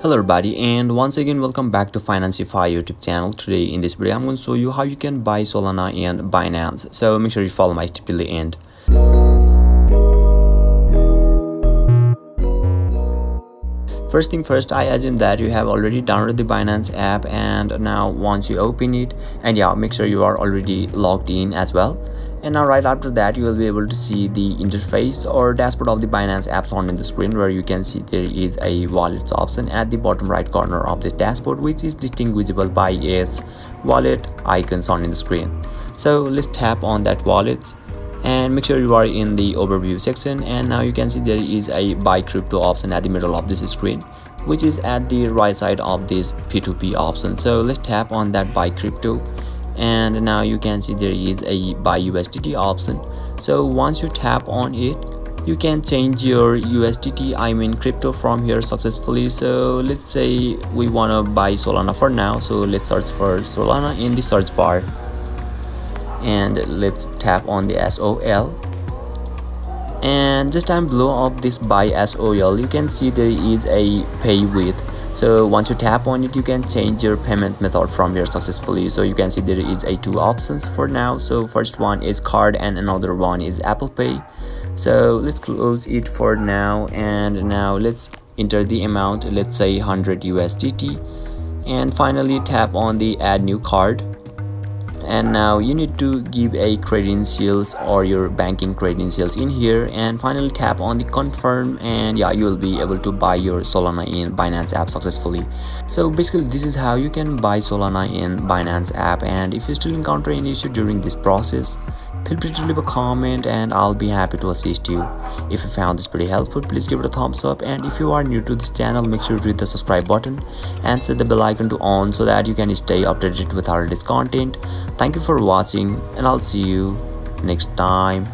Hello everybody, and once again welcome back to Financify YouTube channel. Today in this video I'm going to show you how you can buy Solana and Binance, so make sure you follow my step till the end. First thing first, I assume that you have already downloaded the Binance app, and now once you open it, and yeah, make sure you are already logged in as well. And now right after that, you will be able to see the interface or dashboard of the Binance apps on the screen, where you can see there is a wallets option at the bottom right corner of this dashboard, which is distinguishable by its wallet icons on the screen. So let's tap on that wallets and make sure you are in the overview section. And now you can see there is a buy crypto option at the middle of this screen, which is at the right side of this P2P option. So let's tap on that buy crypto, and now you can see there is a buy USDT option. So once you tap on it, you can change your USDT, crypto, from here successfully. So let's say we want to buy Solana for now, so let's search for Solana in the search bar, and let's tap on the SOL. And just down below of this buy SOL, you can see there is a pay with. So once you tap on it, you can change your payment method from here successfully. So you can see there is a two options for now. So first one is card and another one is Apple Pay. So let's close it for now, and now let's enter the amount, let's say 100 USDT, and finally tap on the add new card. And now you need to give a credentials or your banking credentials in here, and finally tap on the confirm, and yeah, you will be able to buy your Solana in Binance app successfully. So basically this is how you can buy Solana in Binance app. And if you still encounter any issue during this process, feel free to leave a comment and I'll be happy to assist you. If you found this pretty helpful, please give it a thumbs up, and if you are new to this channel, make sure to hit the subscribe button and set the bell icon to on so that you can stay updated with our latest content. Thank you for watching, and I'll see you next time.